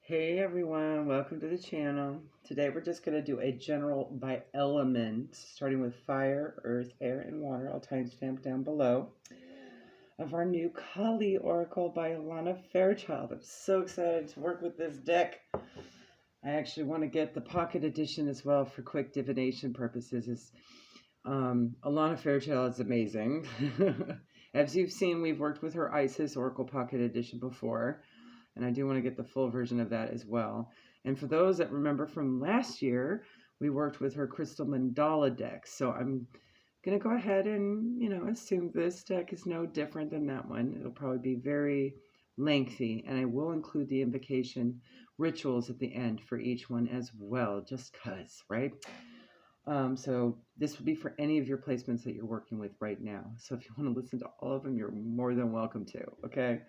Hey everyone, welcome to the channel. Today we're just going to do a general by element, starting with fire, earth, air, and water. I'll timestamp down below of our new Kali Oracle by Alana Fairchild. I'm so excited to work with this deck. I actually want to get the pocket edition as well for quick divination purposes. Alana Fairchild is amazing. As you've seen, we've worked with her Isis Oracle Pocket Edition before. And I do want to get the full version of that as well. And for those that remember from last year, we worked with her Crystal Mandala deck. So I'm going to go ahead and, assume this deck is no different than that one. It'll probably be very lengthy. And I will include the invocation rituals at the end for each one as well, just because, right? So this would be for any of your placements that you're working with right now. So if you want to listen to all of them, you're more than welcome to, okay?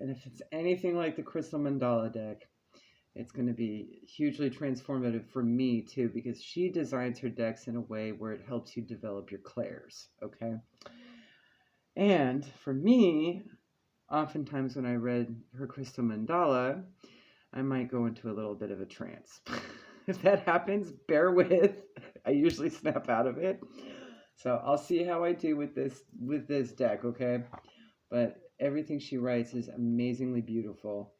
And if it's anything like the Crystal Mandala deck, it's going to be hugely transformative for me too, because she designs her decks in a way where it helps you develop your clairs, okay? And for me, oftentimes when I read her Crystal Mandala, I might go into a little bit of a trance. If that happens, bear with. I usually snap out of it. So I'll see how I do with this deck, okay? But everything she writes is amazingly beautiful,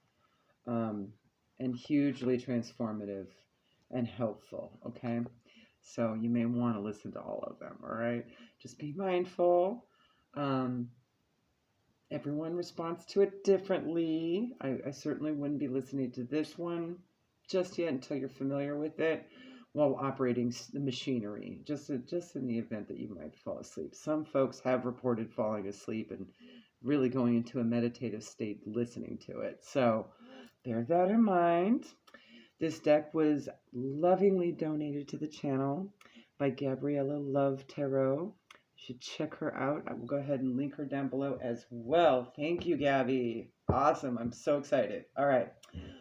and hugely transformative and helpful, okay? So you may want to listen to all of them, all right? Just be mindful. Everyone responds to it differently. I certainly wouldn't be listening to this one just yet until you're familiar with it while operating the machinery, just in the event that you might fall asleep. Some folks have reported falling asleep and really going into a meditative state listening to it. So bear that in mind. This deck was lovingly donated to the channel by Gabriella Love Tarot. You should check her out. I will go ahead and link her down below as well. Thank you, Gabby. Awesome. I'm so excited. All right.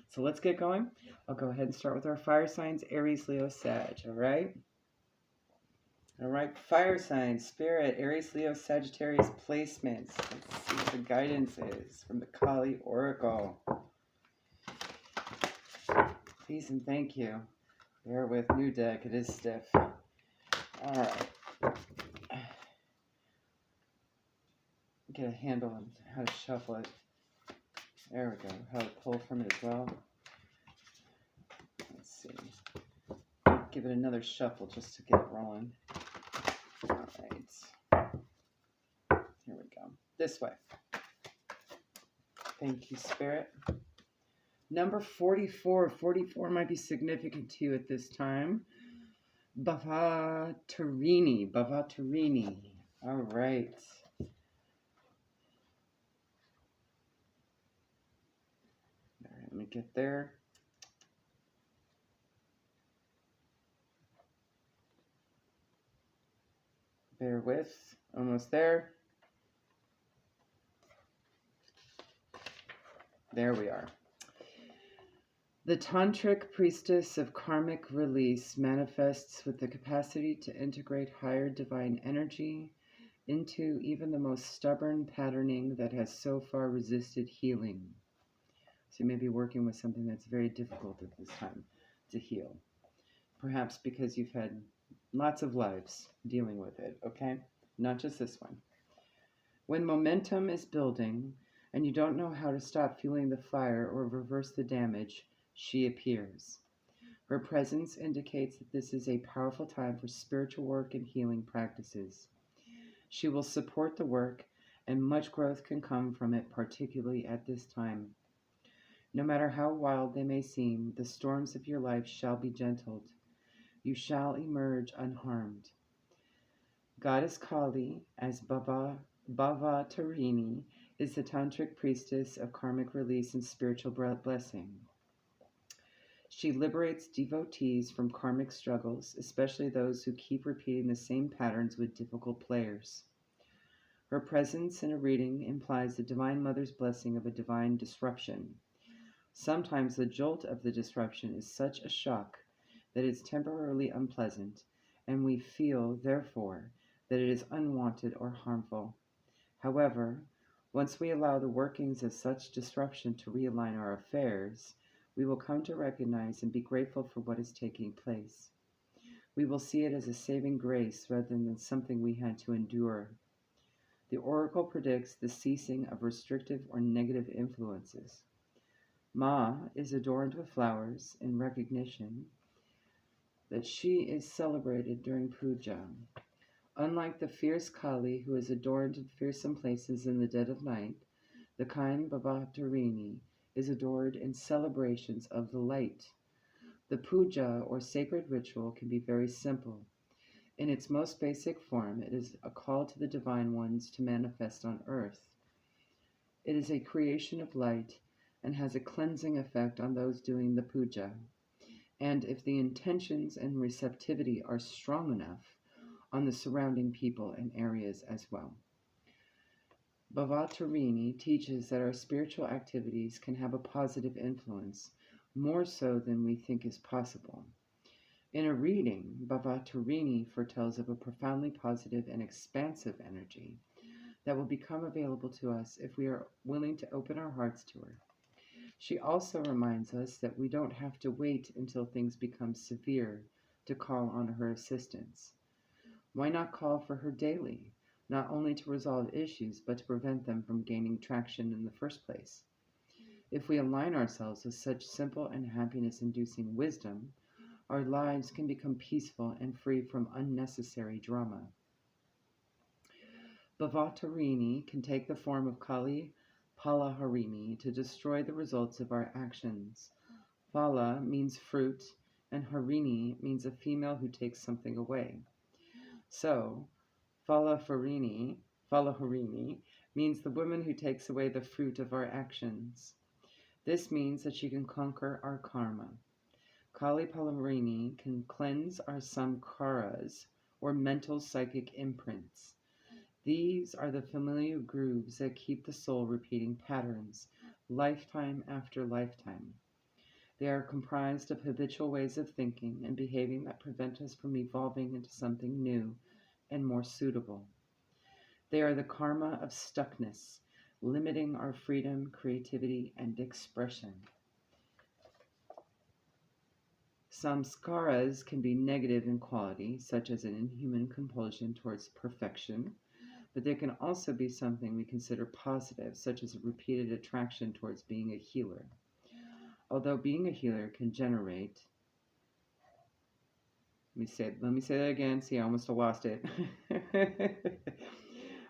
So let's get going. I'll go ahead and start with our fire signs, Aries, Leo, Sag. All right. All right, fire signs, Spirit, Aries, Leo, Sagittarius placements. Let's see what the guidance is from the Kali Oracle. Please and thank you. Bear with new deck, it is stiff. All right. Get a handle on how to shuffle it. There we go. How to pull from it as well. Let's see. Give it another shuffle just to get it rolling. All right. Here we go. This way. Thank you, Spirit. Number 44. 44 might be significant to you at this time. Bhavatarini. Bhavatarini. All right. All right, let me get there. Bear with. Almost there. There we are. The Tantric priestess of karmic release manifests with the capacity to integrate higher divine energy into even the most stubborn patterning that has so far resisted healing. So you may be working with something that's very difficult at this time to heal. Perhaps because you've had lots of lives dealing with it, okay? Not just this one. When momentum is building and you don't know how to stop fueling the fire or reverse the damage, she appears. Her presence indicates that this is a powerful time for spiritual work and healing practices. She will support the work, and much growth can come from it, particularly at this time. No matter how wild they may seem, the storms of your life shall be gentled. You shall emerge unharmed. Goddess Kali, as Bhavatarini, is the tantric priestess of karmic release and spiritual blessing. She liberates devotees from karmic struggles, especially those who keep repeating the same patterns with difficult players. Her presence in a reading implies the Divine Mother's blessing of a divine disruption. Sometimes the jolt of the disruption is such a shock that it's temporarily unpleasant, and we feel, therefore, that it is unwanted or harmful. However, Once we allow the workings of such disruption to realign our affairs, we will come to recognize and be grateful for what is taking place. We will see it as a saving grace rather than something we had to endure. The oracle predicts the ceasing of restrictive or negative influences. Ma is adorned with flowers in recognition that she is celebrated during puja. Unlike the fierce Kali, who is adorned in fearsome places in the dead of night, the kind Bhavatarini is adored in celebrations of the light. The puja, or sacred ritual, can be very simple. In its most basic form, it is a call to the divine ones to manifest on earth. It is a creation of light and has a cleansing effect on those doing the puja. And if the intentions and receptivity are strong enough, on the surrounding people and areas as well. Bhavatarini teaches that our spiritual activities can have a positive influence, more so than we think is possible. In a reading, Bhavatarini foretells of a profoundly positive and expansive energy that will become available to us if we are willing to open our hearts to her. She also reminds us that we don't have to wait until things become severe to call on her assistance. Why not call for her daily, not only to resolve issues, but to prevent them from gaining traction in the first place? If we align ourselves with such simple and happiness-inducing wisdom, our lives can become peaceful and free from unnecessary drama. Bhavatarini can take the form of Kali Palaharini to destroy the results of our actions. Phala means fruit, and Harini means a female who takes something away. So, Falaharini means the woman who takes away the fruit of our actions. This means that she can conquer our karma. Kali Palaharini can cleanse our samskaras, or mental psychic imprints. These are the familiar grooves that keep the soul repeating patterns, lifetime after lifetime. They are comprised of habitual ways of thinking and behaving that prevent us from evolving into something new and more suitable. They are the karma of stuckness, limiting our freedom, creativity, and expression. Samskaras can be negative in quality, such as an inhuman compulsion towards perfection, but they can also be something we consider positive, such as a repeated attraction towards being a healer. Although being a healer can generate, let me say that again. See, I almost lost it.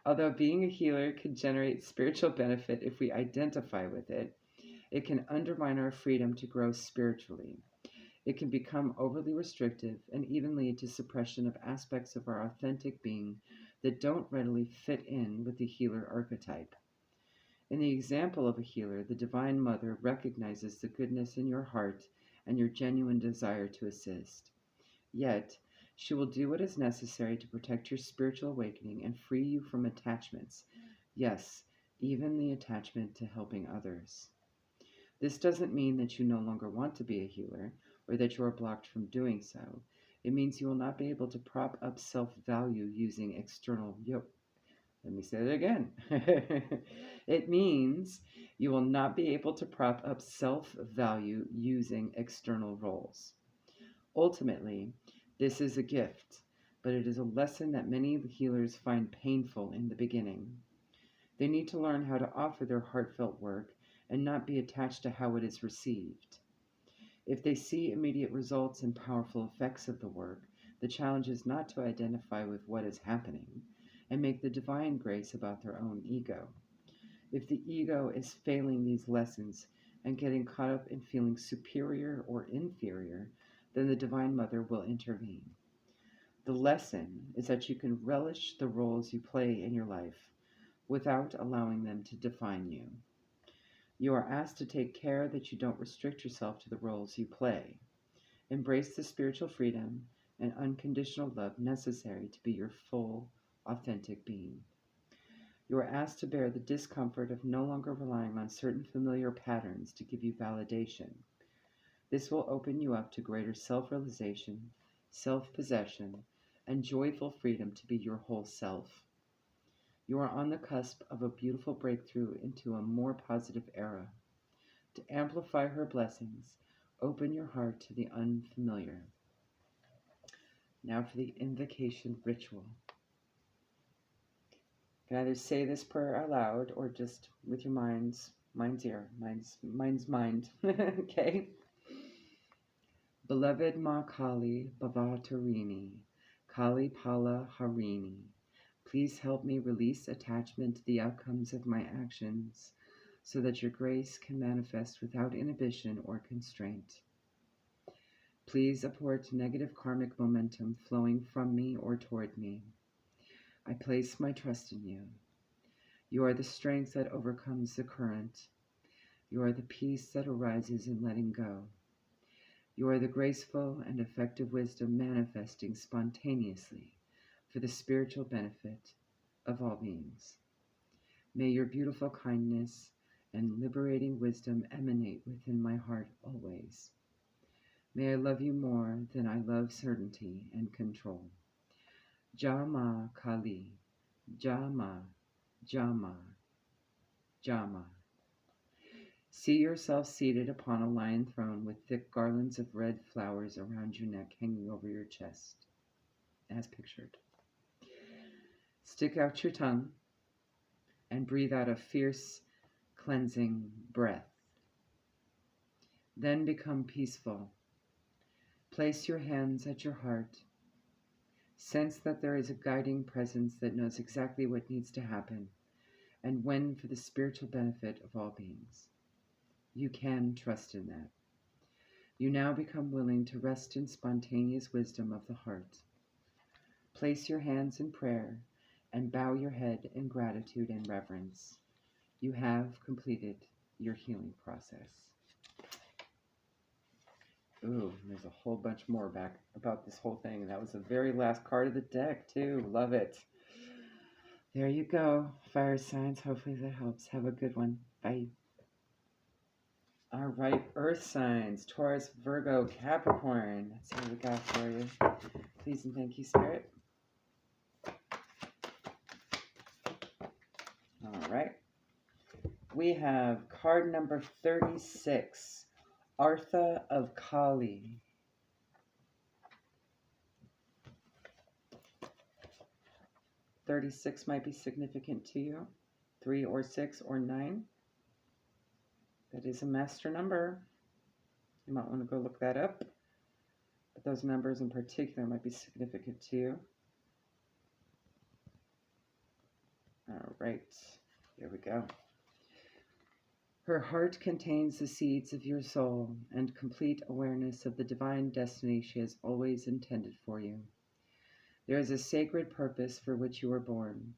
Although being a healer can generate spiritual benefit if we identify with it, it can undermine our freedom to grow spiritually. It can become overly restrictive and even lead to suppression of aspects of our authentic being that don't readily fit in with the healer archetype. In the example of a healer, the Divine Mother recognizes the goodness in your heart and your genuine desire to assist. Yet, she will do what is necessary to protect your spiritual awakening and free you from attachments. Yes, even the attachment to helping others. This doesn't mean that you no longer want to be a healer or that you are blocked from doing so. It means you will not be able to prop up self-value using external Let me say that again. It means you will not be able to prop up self-value using external roles. Ultimately, this is a gift, but it is a lesson that many healers find painful in the beginning. They need to learn how to offer their heartfelt work and not be attached to how it is received. If they see immediate results and powerful effects of the work, the challenge is not to identify with what is happening and make the divine grace about their own ego. If the ego is failing these lessons and getting caught up in feeling superior or inferior, then the Divine Mother will intervene. The lesson is that you can relish the roles you play in your life without allowing them to define you. You are asked to take care that you don't restrict yourself to the roles you play. Embrace the spiritual freedom and unconditional love necessary to be your full, authentic being. You are asked to bear the discomfort of no longer relying on certain familiar patterns to give you validation. This will open you up to greater self-realization, self-possession, and joyful freedom to be your whole self. You are on the cusp of a beautiful breakthrough into a more positive era. To amplify her blessings, open your heart to the unfamiliar. Now for the invocation ritual. You can either say this prayer out loud or just with your mind's ear, mind's mind. Okay? Beloved Ma Kali Bhavatarini, Kali Pala Harini, please help me release attachment to the outcomes of my actions so that your grace can manifest without inhibition or constraint. Please abort negative karmic momentum flowing from me or toward me. I place my trust in you. You are the strength that overcomes the current. You are the peace that arises in letting go. You are the graceful and effective wisdom manifesting spontaneously for the spiritual benefit of all beings. May your beautiful kindness and liberating wisdom emanate within my heart always. May I love you more than I love certainty and control. Jama Kali, Jama, Jama, Jama. See yourself seated upon a lion throne with thick garlands of red flowers around your neck hanging over your chest, as pictured. Stick out your tongue and breathe out a fierce, cleansing breath. Then become peaceful. Place your hands at your heart. Sense that there is a guiding presence that knows exactly what needs to happen and when for the spiritual benefit of all beings. You can trust in that. You now become willing to rest in spontaneous wisdom of the heart. Place your hands in prayer and bow your head in gratitude and reverence. You have completed your healing process. Ooh, there's a whole bunch more back about this whole thing. And that was the very last card of the deck, too. Love it. There you go, fire signs. Hopefully that helps. Have a good one. Bye. All right, earth signs. Taurus, Virgo, Capricorn. Let's see what we got for you. Please and thank you, Spirit. All right. We have card number 36. Artha of Kali. "36" might be significant to you. 3 or 6 or 9. That is a master number. You might want to go look that up. But those numbers in particular might be significant to you. All right. Here we go. Her heart contains the seeds of your soul and complete awareness of the divine destiny she has always intended for you. There is a sacred purpose for which you were born,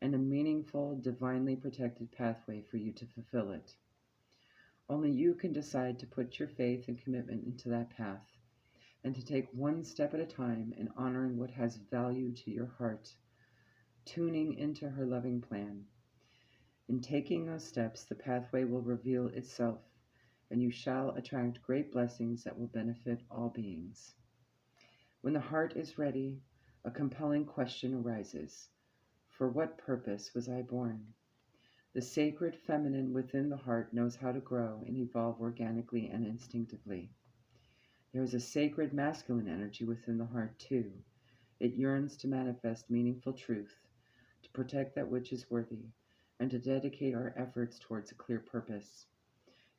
and a meaningful, divinely protected pathway for you to fulfill it. Only you can decide to put your faith and commitment into that path, and to take one step at a time in honoring what has value to your heart, tuning into her loving plan. In taking those steps, the pathway will reveal itself, and you shall attract great blessings that will benefit all beings. When the heart is ready, a compelling question arises. For what purpose was I born? The sacred feminine within the heart knows how to grow and evolve organically and instinctively. There is a sacred masculine energy within the heart, too. It yearns to manifest meaningful truth, to protect that which is worthy, and to dedicate our efforts towards a clear purpose.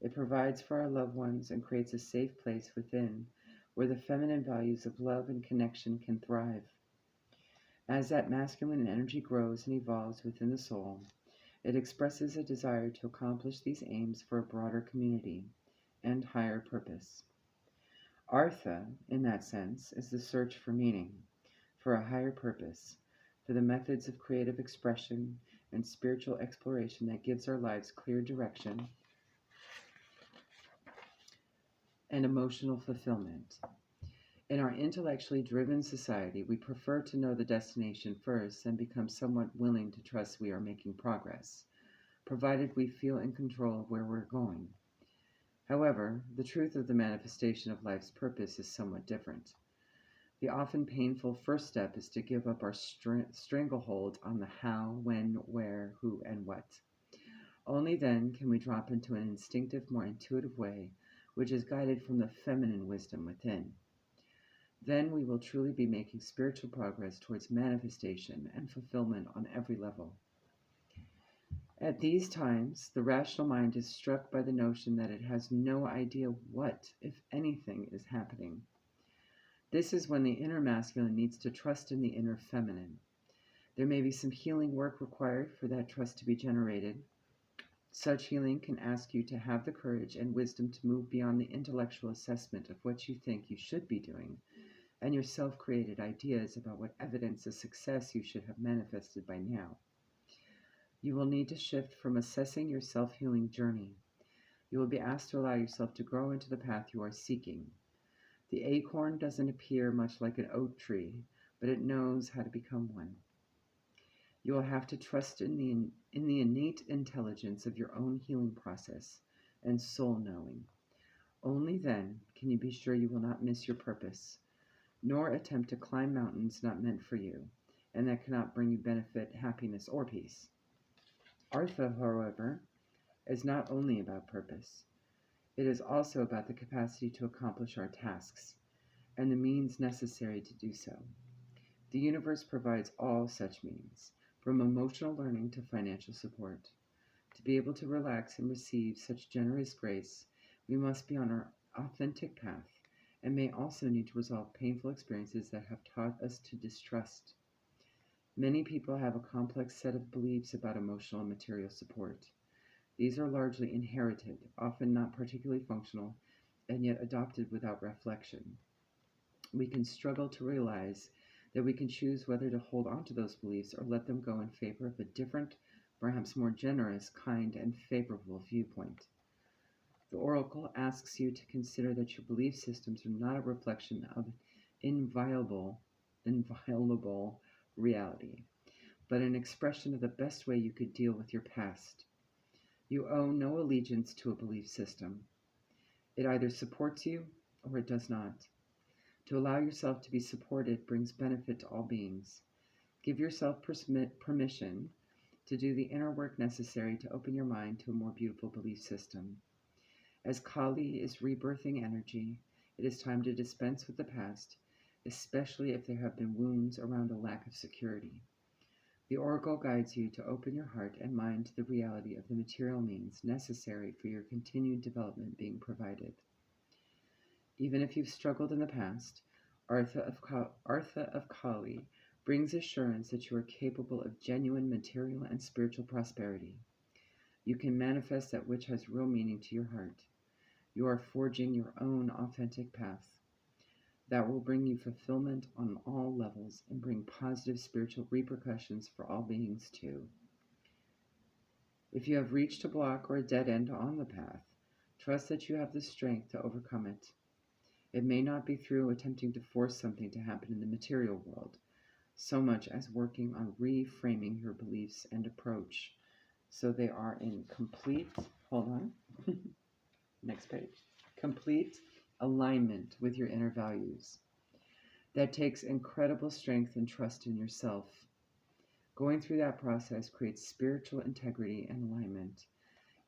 It provides for our loved ones and creates a safe place within where the feminine values of love and connection can thrive. As that masculine energy grows and evolves within the soul, it expresses a desire to accomplish these aims for a broader community and higher purpose. Artha, in that sense, is the search for meaning, for a higher purpose, for the methods of creative expression and spiritual exploration that gives our lives clear direction and emotional fulfillment. In our intellectually driven society, we prefer to know the destination first and become somewhat willing to trust we are making progress, provided we feel in control of where we're going. However, the truth of the manifestation of life's purpose is somewhat different. The often painful first step is to give up our stranglehold on the how, when, where, who, and what. Only then can we drop into an instinctive, more intuitive way, which is guided from the feminine wisdom within. Then we will truly be making spiritual progress towards manifestation and fulfillment on every level. At these times, the rational mind is struck by the notion that it has no idea what, if anything, is happening. This is when the inner masculine needs to trust in the inner feminine. There may be some healing work required for that trust to be generated. Such healing can ask you to have the courage and wisdom to move beyond the intellectual assessment of what you think you should be doing and your self-created ideas about what evidence of success you should have manifested by now. You will need to shift from assessing your self-healing journey. You will be asked to allow yourself to grow into the path you are seeking. The acorn doesn't appear much like an oak tree, but it knows how to become one. You will have to trust in the innate intelligence of your own healing process and soul knowing. Only then can you be sure you will not miss your purpose, nor attempt to climb mountains not meant for you, and that cannot bring you benefit, happiness, or peace. Artha, however, is not only about purpose. It is also about the capacity to accomplish our tasks and the means necessary to do so. The universe provides all such means, from emotional learning to financial support. To be able to relax and receive such generous grace, we must be on our authentic path and may also need to resolve painful experiences that have taught us to distrust. Many people have a complex set of beliefs about emotional and material support. These are largely inherited, often not particularly functional, and yet adopted without reflection. We can struggle to realize that we can choose whether to hold on to those beliefs or let them go in favor of a different, perhaps more generous, kind, and favorable viewpoint. The oracle asks you to consider that your belief systems are not a reflection of inviolable reality, but an expression of the best way you could deal with your past. You owe no allegiance to a belief system. It either supports you or it does not. To allow yourself to be supported brings benefit to all beings. Give yourself permission to do the inner work necessary to open your mind to a more beautiful belief system. As Kali is rebirthing energy, it is time to dispense with the past, especially if there have been wounds around a lack of security. The oracle guides you to open your heart and mind to the reality of the material means necessary for your continued development being provided. Even if you've struggled in the past, Artha of Kali brings assurance that you are capable of genuine material and spiritual prosperity. You can manifest that which has real meaning to your heart. You are forging your own authentic path. That will bring you fulfillment on all levels and bring positive spiritual repercussions for all beings too. If you have reached a block or a dead end on the path, trust that you have the strength to overcome it. It may not be through attempting to force something to happen in the material world, so much as working on reframing your beliefs and approach so they are in complete complete alignment with your inner values. That takes incredible strength and trust in yourself. Going through that process creates spiritual integrity and alignment.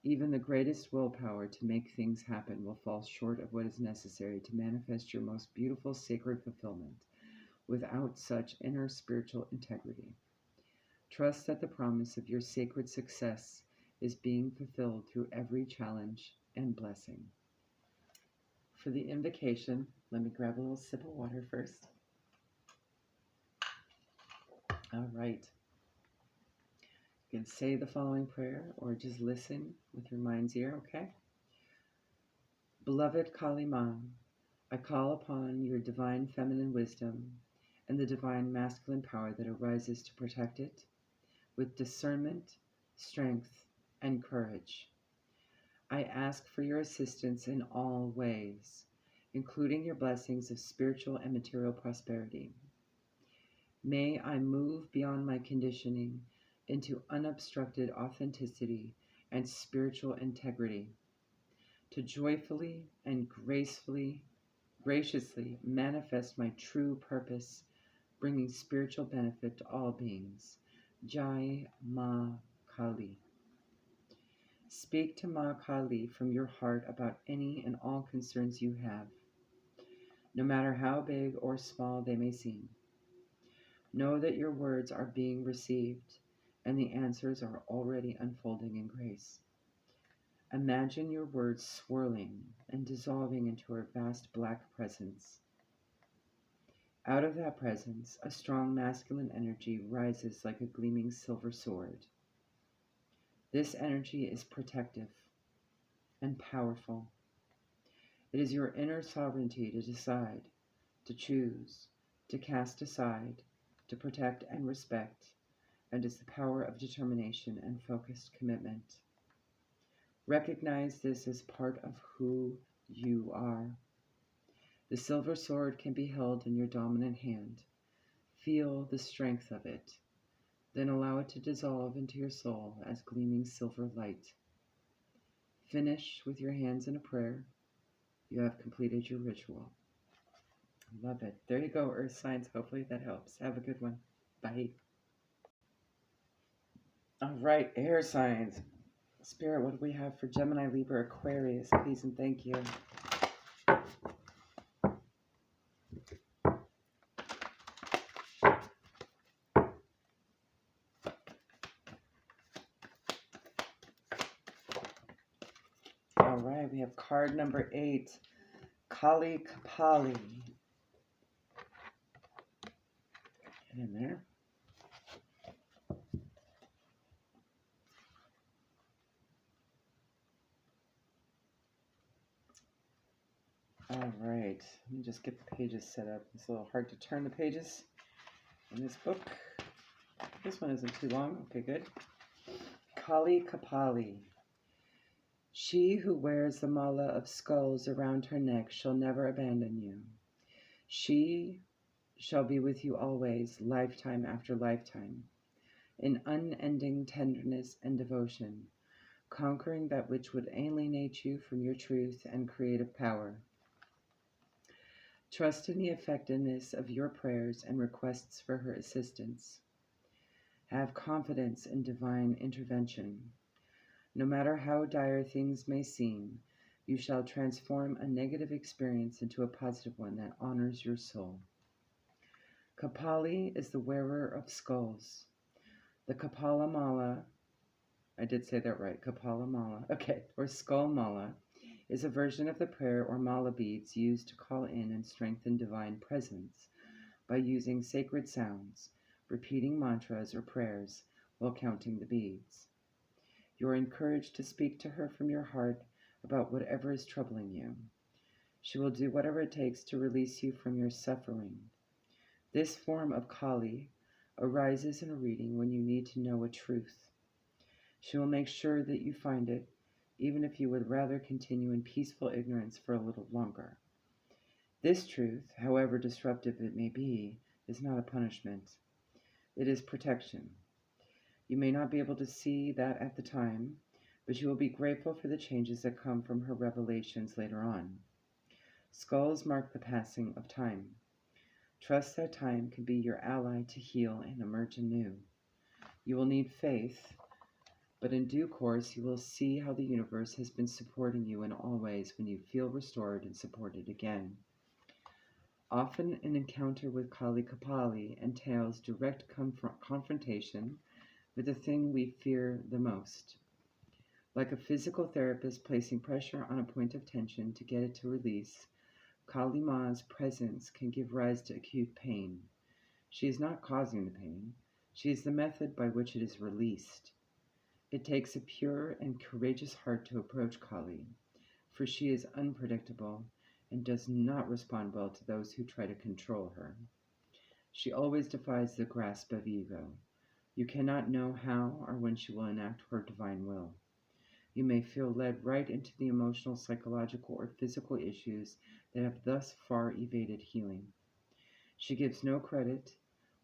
Even the greatest willpower to make things happen will fall short of what is necessary to manifest your most beautiful sacred fulfillment without such inner spiritual integrity. Trust that the promise of your sacred success is being fulfilled through every challenge and blessing. For the invocation, let me grab a little sip of water first. All right. You can say the following prayer or just listen with your mind's ear, okay? Beloved Kali Ma, I call upon your divine feminine wisdom and the divine masculine power that arises to protect it with discernment, strength, and courage. I ask for your assistance in all ways, including your blessings of spiritual and material prosperity. May I move beyond my conditioning into unobstructed authenticity and spiritual integrity, to joyfully and gracefully graciously manifest my true purpose, bringing spiritual benefit to all beings. Jai Ma Kali. Speak to Ma Kali from your heart about any and all concerns you have, no matter how big or small they may seem. Know that your words are being received and the answers are already unfolding in grace. Imagine your words swirling and dissolving into her vast black presence. Out of that presence, a strong masculine energy rises like a gleaming silver sword. This energy is protective and powerful. It is your inner sovereignty to decide, to choose, to cast aside, to protect and respect, and is the power of determination and focused commitment. Recognize this as part of who you are. The silver sword can be held in your dominant hand. Feel the strength of it. Then allow it to dissolve into your soul as gleaming silver light. Finish with your hands in a prayer. You have completed your ritual. Love it. There you go, Earth signs. Hopefully that helps. Have a good one. Bye. All right, air signs. Spirit, what do we have for Gemini, Libra, Aquarius? Please and thank you. All right, we have card number 8, Kali Kapali. Get in there. All right, let me just get the pages set up. It's a little hard to turn the pages in this book. This one isn't too long. Okay, good. Kali Kapali. She who wears the mala of skulls around her neck shall never abandon you. She shall be with you always, lifetime after lifetime, in unending tenderness and devotion, conquering that which would alienate you from your truth and creative power. Trust in the effectiveness of your prayers and requests for her assistance. Have confidence in divine intervention. No matter how dire things may seem, you shall transform a negative experience into a positive one that honors your soul. Kapali is the wearer of skulls. The Kapala Mala, I did say that right, Kapala Mala, okay, or Skull Mala, is a version of the prayer or mala beads used to call in and strengthen divine presence by using sacred sounds, repeating mantras or prayers while counting the beads. You are encouraged to speak to her from your heart about whatever is troubling you. She will do whatever it takes to release you from your suffering. This form of Kali arises in a reading when you need to know a truth. She will make sure that you find it, even if you would rather continue in peaceful ignorance for a little longer. This truth, however disruptive it may be, is not a punishment. It is protection. You may not be able to see that at the time, but you will be grateful for the changes that come from her revelations later on. Skulls mark the passing of time. Trust that time can be your ally to heal and emerge anew. You will need faith, but in due course you will see how the universe has been supporting you in all ways when you feel restored and supported again. Often an encounter with Kali Kapali entails direct confrontation with the thing we fear the most. Like a physical therapist placing pressure on a point of tension to get it to release, Kali Ma's presence can give rise to acute pain. She is not causing the pain. She is the method by which it is released. It takes a pure and courageous heart to approach Kali, for she is unpredictable and does not respond well to those who try to control her. She always defies the grasp of ego. You cannot know how or when she will enact her divine will. You may feel led right into the emotional, psychological, or physical issues that have thus far evaded healing. She gives no credit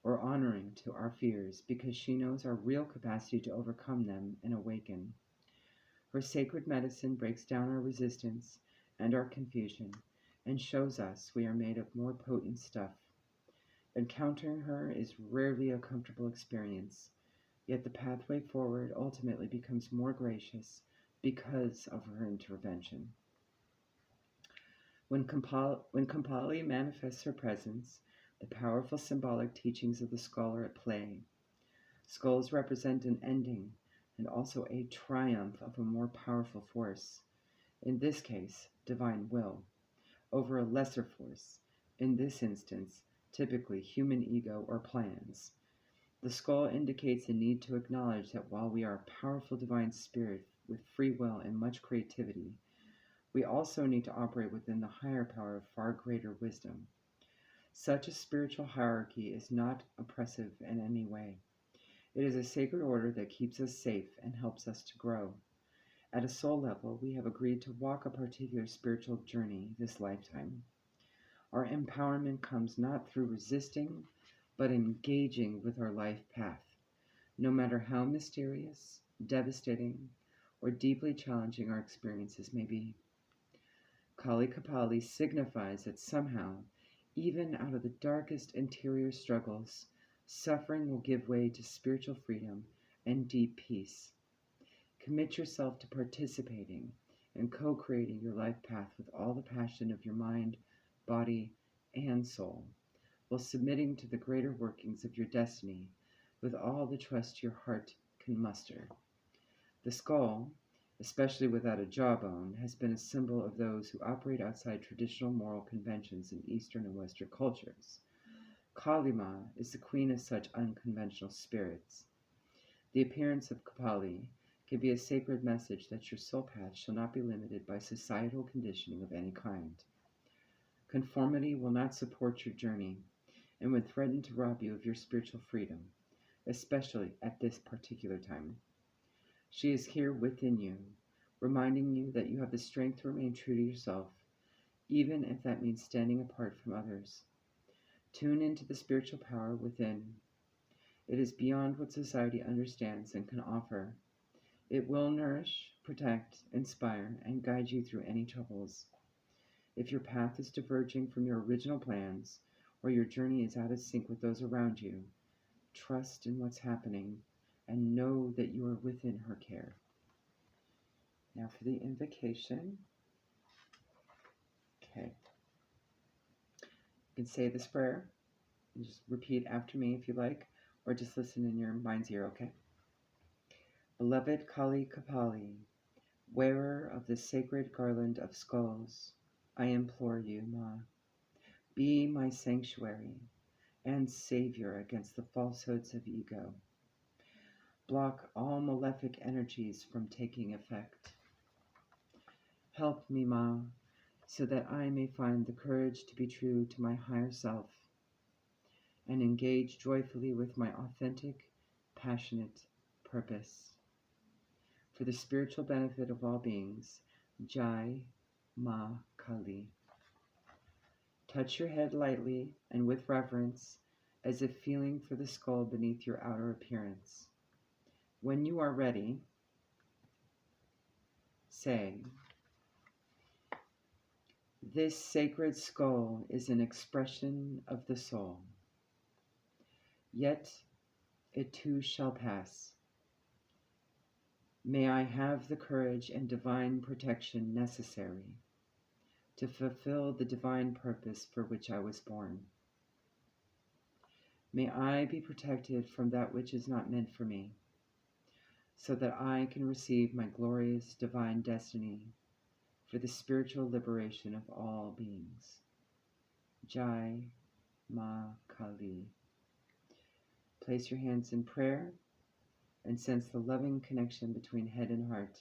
or honoring to our fears because she knows our real capacity to overcome them and awaken. Her sacred medicine breaks down our resistance and our confusion and shows us we are made of more potent stuff. Encountering her is rarely a comfortable experience, yet the pathway forward ultimately becomes more gracious because of her intervention. When Kampali manifests her presence, the powerful symbolic teachings of the skull are at play. Skulls represent an ending and also a triumph of a more powerful force, in this case, divine will, over a lesser force, in this instance, typically human ego or plans. The skull indicates a need to acknowledge that while we are a powerful divine spirit with free will and much creativity, we also need to operate within the higher power of far greater wisdom. Such a spiritual hierarchy is not oppressive in any way. It is a sacred order that keeps us safe and helps us to grow. At a soul level, we have agreed to walk a particular spiritual journey this lifetime. Our empowerment comes not through resisting, but engaging with our life path, no matter how mysterious, devastating, or deeply challenging our experiences may be. Kali Kapali signifies that somehow, even out of the darkest interior struggles, suffering will give way to spiritual freedom and deep peace. Commit yourself to participating and co-creating your life path with all the passion of your mind, body, and soul, while submitting to the greater workings of your destiny with all the trust your heart can muster. The skull, especially without a jawbone, has been a symbol of those who operate outside traditional moral conventions in Eastern and Western cultures. Kali Ma is the queen of such unconventional spirits. The appearance of Kapali can be a sacred message that your soul path shall not be limited by societal conditioning of any kind. Conformity will not support your journey and would threaten to rob you of your spiritual freedom, especially at this particular time. She is here within you, reminding you that you have the strength to remain true to yourself, even if that means standing apart from others. Tune into the spiritual power within. It is beyond what society understands and can offer. It will nourish, protect, inspire, and guide you through any troubles. If your path is diverging from your original plans, or your journey is out of sync with those around you, trust in what's happening and know that you are within her care. Now for the invocation. Okay. You can say this prayer and just repeat after me if you like, or just listen in your mind's ear, okay? Beloved Kali Kapali, wearer of the sacred garland of skulls, I implore you, Ma, be my sanctuary and savior against the falsehoods of ego. Block all malefic energies from taking effect. Help me, Ma, so that I may find the courage to be true to my higher self and engage joyfully with my authentic, passionate purpose. For the spiritual benefit of all beings, Jai Ma Kali. Touch your head lightly and with reverence, as if feeling for the skull beneath your outer appearance. When you are ready, say, this sacred skull is an expression of the soul. Yet it too shall pass. May I have the courage and divine protection necessary to fulfill the divine purpose for which I was born. May I be protected from that which is not meant for me, so that I can receive my glorious divine destiny for the spiritual liberation of all beings. Jai Ma Kali. Place your hands in prayer and sense the loving connection between head and heart.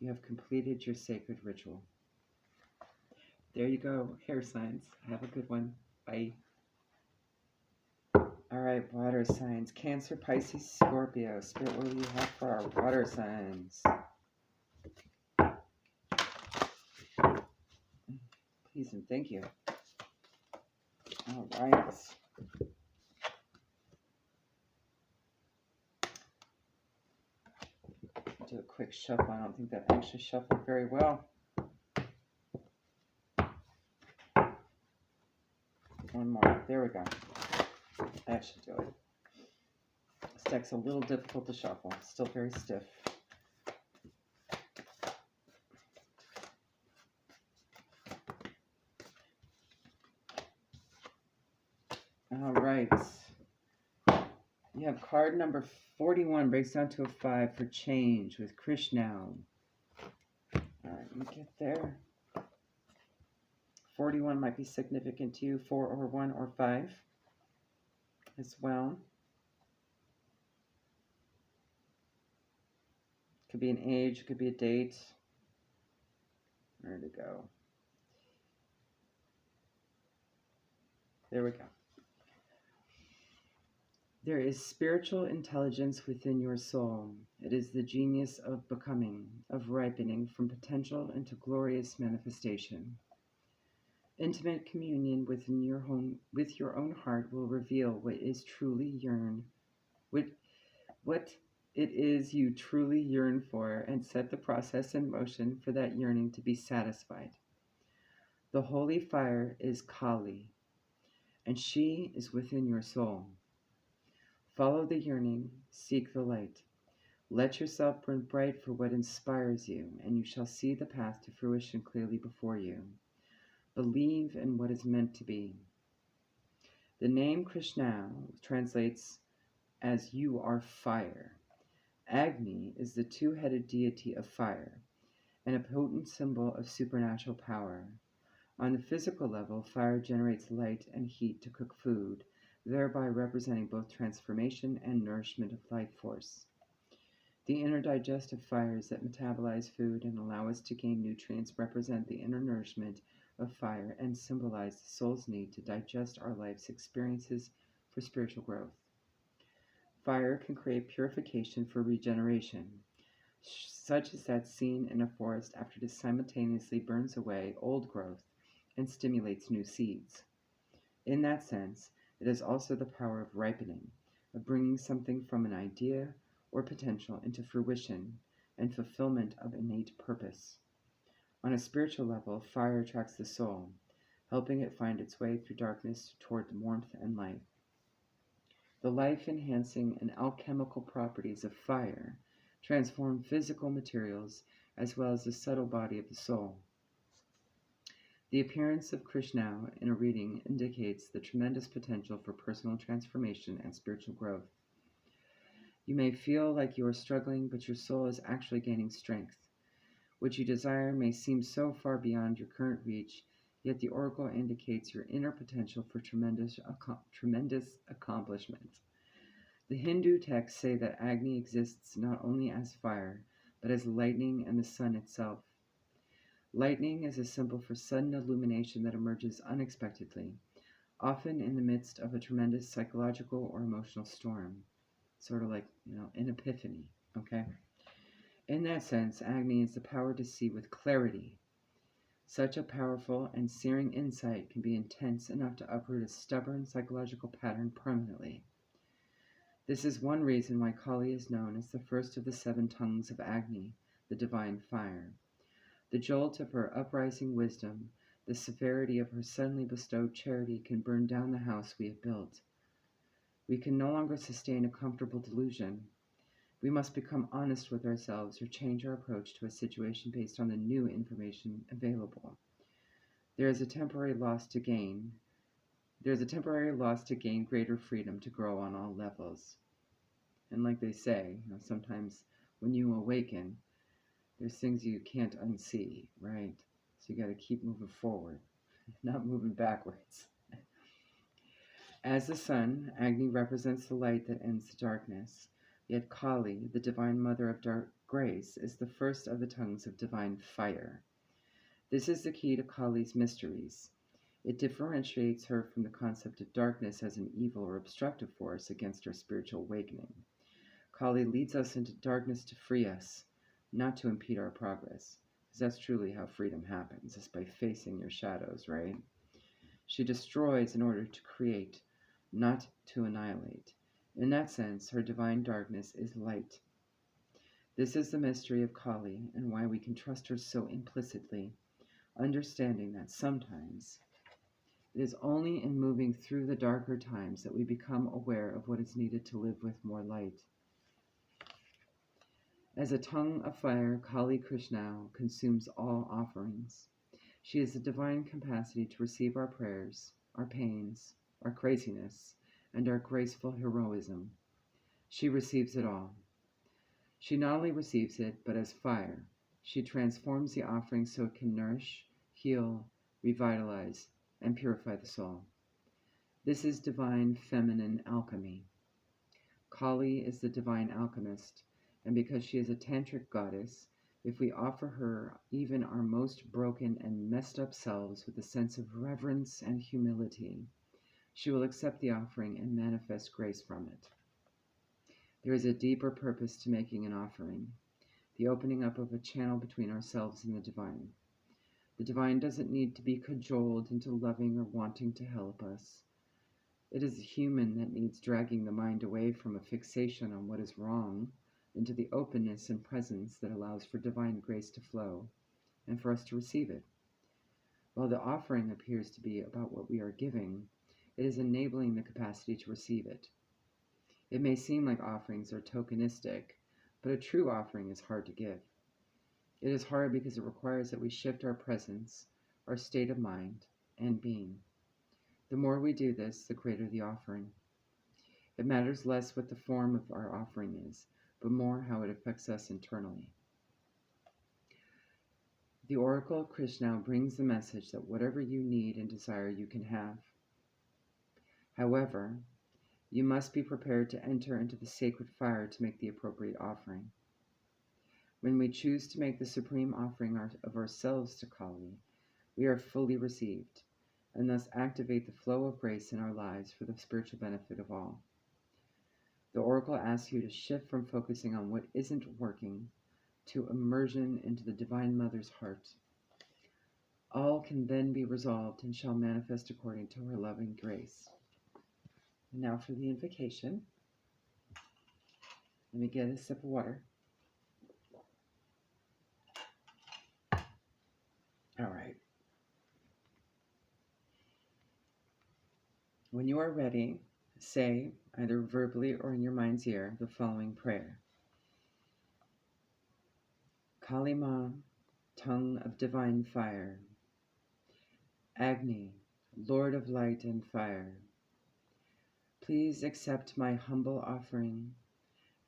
You have completed your sacred ritual. There you go, hair signs. Have a good one. Bye. All right, water signs. Cancer, Pisces, Scorpio. Spirit, what do you have for our water signs? Please and thank you. All right. Do a quick shuffle. I don't think that actually shuffled very well. One more. There we go. That should do it. This deck's a little difficult to shuffle. Still very stiff. All right. You have card number 41, breaks down to a 5 for change with Krishna. All right, let me get there. 41 might be significant to you, 4 or 1 or 5 as well. Could be an age, could be a date. Where to go? There we go. There is spiritual intelligence within your soul. It is the genius of becoming, of ripening from potential into glorious manifestation. Intimate communion with your own heart will reveal what it is you truly yearn for, and set the process in motion for that yearning to be satisfied. The holy fire is Kali, and she is within your soul. Follow the yearning, seek the light. Let yourself burn bright for what inspires you, and you shall see the path to fruition clearly before you. Believe in what is meant to be. The name Krishna translates as you are fire. Agni is the two-headed deity of fire and a potent symbol of supernatural power. On the physical level, fire generates light and heat to cook food, thereby representing both transformation and nourishment of life force. The inner digestive fires that metabolize food and allow us to gain nutrients represent the inner nourishment of fire and symbolize the soul's need to digest our life's experiences for spiritual growth. Fire can create purification for regeneration, such as that seen in a forest after it simultaneously burns away old growth and stimulates new seeds. In that sense, it is also the power of ripening, of bringing something from an idea or potential into fruition and fulfillment of innate purpose. On a spiritual level, fire attracts the soul, helping it find its way through darkness toward warmth and light. The life-enhancing and alchemical properties of fire transform physical materials as well as the subtle body of the soul. The appearance of Krishna in a reading indicates the tremendous potential for personal transformation and spiritual growth. You may feel like you are struggling, but your soul is actually gaining strength. What you desire may seem so far beyond your current reach, yet the oracle indicates your inner potential for tremendous accomplishment. The Hindu texts say that Agni exists not only as fire, but as lightning and the sun itself. Lightning is a symbol for sudden illumination that emerges unexpectedly, often in the midst of a tremendous psychological or emotional storm. Sort of like, an epiphany, okay? In that sense, Agni is the power to see with clarity. Such a powerful and searing insight can be intense enough to uproot a stubborn psychological pattern permanently. This is one reason why Kali is known as the first of the 7 tongues of Agni, the divine fire. The jolt of her uprising wisdom, the severity of her suddenly bestowed charity can burn down the house we have built. We can no longer sustain a comfortable delusion. We must become honest with ourselves or change our approach to a situation based on the new information available. There is a temporary loss to gain greater freedom to grow on all levels. And like they say, sometimes when you awaken, there's things you can't unsee, right? So you got to keep moving forward, not moving backwards. As the sun, Agni represents the light that ends the darkness. Yet Kali, the divine mother of dark grace, is the first of the tongues of divine fire. This is the key to Kali's mysteries. It differentiates her from the concept of darkness as an evil or obstructive force against our spiritual awakening. Kali leads us into darkness to free us, not to impede our progress. Because that's truly how freedom happens, is by facing your shadows, right? She destroys in order to create, not to annihilate. In that sense, her divine darkness is light. This is the mystery of Kali and why we can trust her so implicitly, understanding that sometimes It is only in moving through the darker times that we become aware of what is needed to live with more light. As a tongue of fire, Kali Krishna consumes all offerings. She has the divine capacity to receive our prayers, our pains, our craziness, and our graceful heroism. She receives it all. She not only receives it, but as fire, she transforms the offering so it can nourish, heal, revitalize, and purify the soul. This is divine feminine alchemy. Kali is the divine alchemist, and because she is a tantric goddess, if we offer her even our most broken and messed up selves with a sense of reverence and humility, she will accept the offering and manifest grace from it. There is a deeper purpose to making an offering, the opening up of a channel between ourselves and the divine. The divine doesn't need to be cajoled into loving or wanting to help us. It is the human that needs dragging the mind away from a fixation on what is wrong into the openness and presence that allows for divine grace to flow and for us to receive it. While the offering appears to be about what we are giving, it is enabling the capacity to receive it. It may seem like offerings are tokenistic, but a true offering is hard to give. It is hard because it requires that we shift our presence, our state of mind, and being. The more we do this, the greater the offering. It matters less what the form of our offering is, but more how it affects us internally. The Oracle of Krishna brings the message that whatever you need and desire, you can have. However, you must be prepared to enter into the sacred fire to make the appropriate offering. When we choose to make the supreme offering of ourselves to Kali, we are fully received, and thus activate the flow of grace in our lives for the spiritual benefit of all. The Oracle asks you to shift from focusing on what isn't working to immersion into the Divine Mother's heart. All can then be resolved and shall manifest according to her loving grace. And now for the invocation. Let me get a sip of water. All right. When you are ready, say, either verbally or in your mind's ear, the following prayer. Kali Ma, tongue of divine fire. Agni, Lord of light and fire. Please accept my humble offering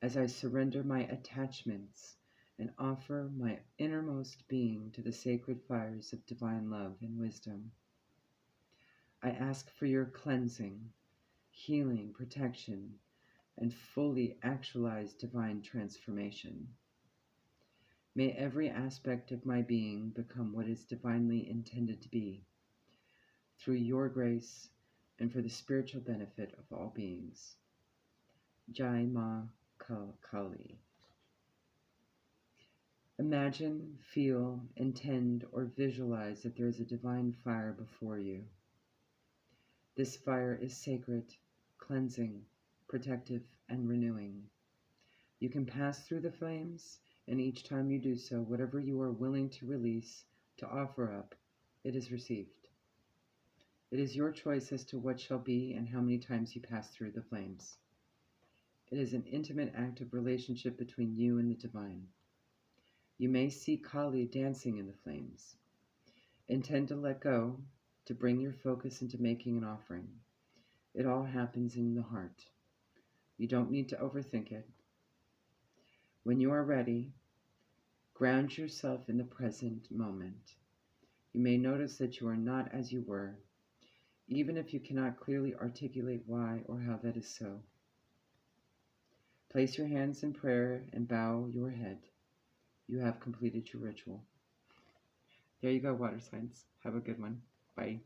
as I surrender my attachments and offer my innermost being to the sacred fires of divine love and wisdom. I ask for your cleansing, healing, protection, and fully actualized divine transformation. May every aspect of my being become what is divinely intended to be, through your grace and for the spiritual benefit of all beings. Jai Ma Kali. Imagine, feel, intend, or visualize that there is a divine fire before you. This fire is sacred, cleansing, protective, and renewing. You can pass through the flames, and each time you do so, whatever you are willing to release, to offer up, it is received. It is your choice as to what shall be and how many times you pass through the flames. It is an intimate act of relationship between you and the divine. You may see Kali dancing in the flames. Intend to let go, to bring your focus into making an offering. It all happens in the heart. You don't need to overthink it. When you are ready, ground yourself in the present moment. You may notice that you are not as you were, even if you cannot clearly articulate why or how that is so. Place your hands in prayer and bow your head. You have completed your ritual. There you go, water signs. Have a good one. Bye.